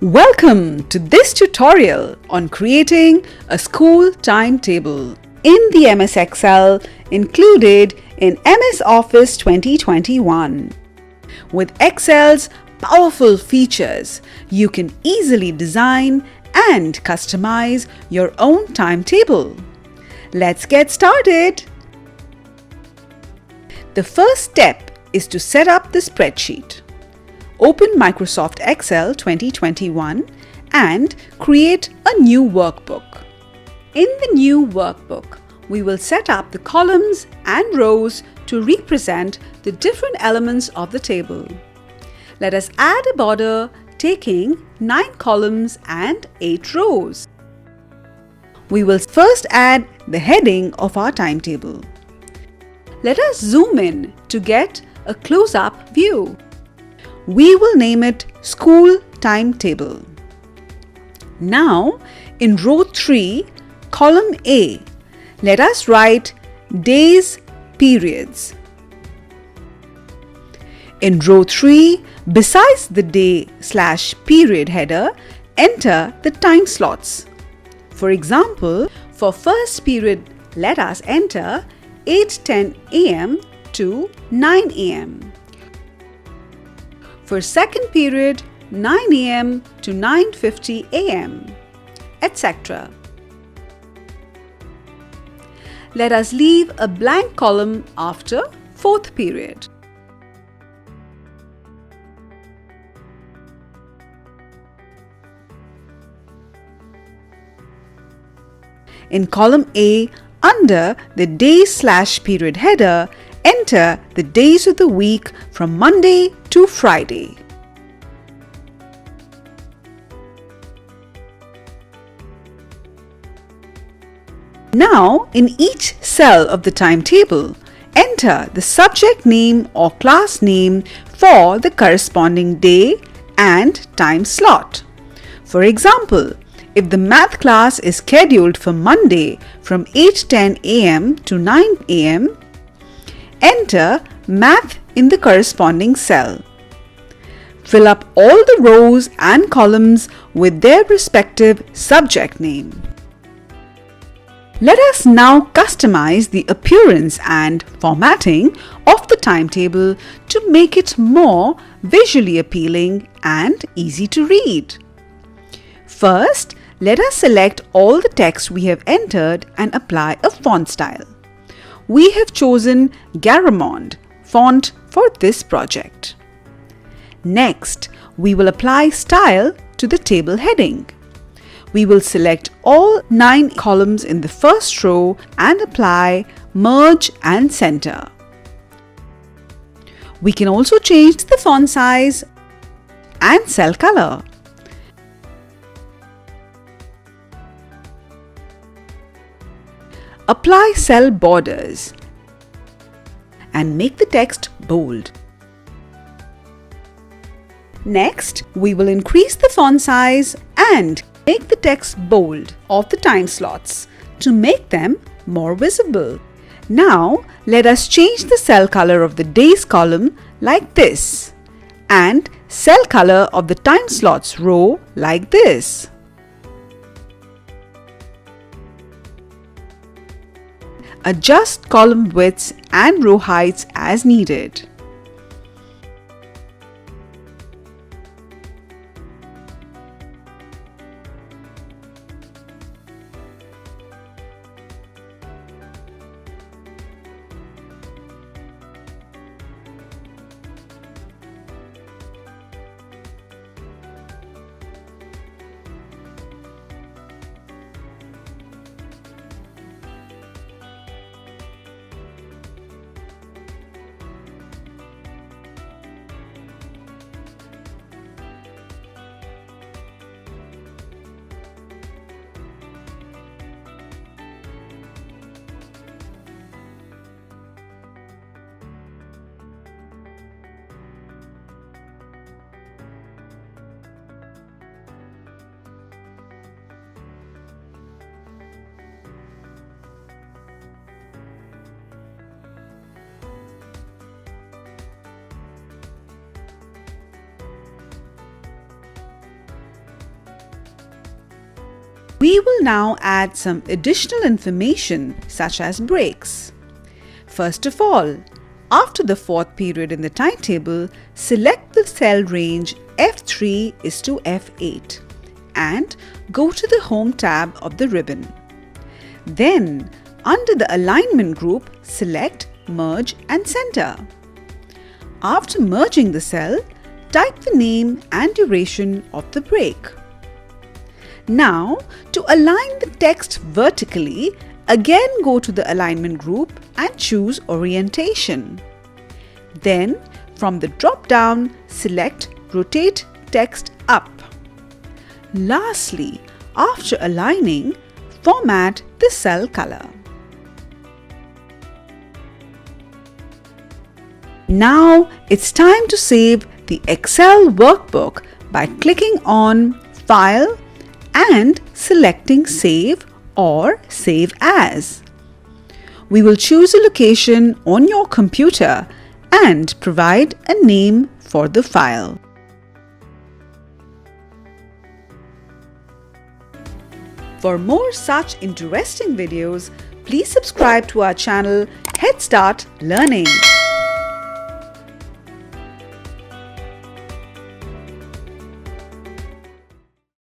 Welcome to this tutorial on creating a school timetable in the MS Excel included in MS Office 2021. With Excel's powerful features, you can easily design and customize your own timetable. Let's get started. The first step is to set up the spreadsheet. Open Microsoft Excel 2021 and create a new workbook. In the new workbook, we will set up the columns and rows to represent the different elements of the table. Let us add a border taking 9 columns and 8 rows. We will first add the heading of our timetable. Let us zoom in to get a close-up view. We will name it School Timetable. Now, in row 3, column A, let us write days, periods. In row 3, besides the day/period header, enter the time slots. For example, for first period, let us enter 8:10 a.m. to 9 a.m. For second period, 9 a.m. to 9:50 a.m., etc. Let us leave a blank column after fourth period. In column A, under the day/period header, enter the days of the week from Monday to Friday. Now, in each cell of the timetable, enter the subject name or class name for the corresponding day and time slot. For example, if the math class is scheduled for Monday from 8:10 a.m. to 9 a.m., enter math in the corresponding cell. Fill up all the rows and columns with their respective subject name. Let us now customize the appearance and formatting of the timetable to make it more visually appealing and easy to read. First, let us select all the text we have entered and apply a font style. We have chosen Garamond font for this project. Next, we will apply style to the table heading. We will select all 9 columns in the first row and apply merge and center. We can also change the font size and cell color. Apply cell borders and make the text bold. Next, we will increase the font size and make the text bold of the time slots to make them more visible. Now, let us change the cell color of the days column like this and cell color of the time slots row like this. Adjust column widths and row heights as needed. We will now add some additional information such as breaks. First of all, after the fourth period in the timetable, select the cell range F3 is to F8 and go to the Home tab of the ribbon. Then, under the Alignment group, select Merge and Center. After merging the cell, type the name and duration of the break. Now, to align the text vertically, again go to the Alignment group and choose Orientation. Then, from the drop-down, select Rotate Text Up. Lastly, after aligning, format the cell color. Now it's time to save the Excel workbook by clicking on File and selecting Save or Save As. We will choose a location on your computer and provide a name for the file. For more such interesting videos, please subscribe to our channel Head Start Learning.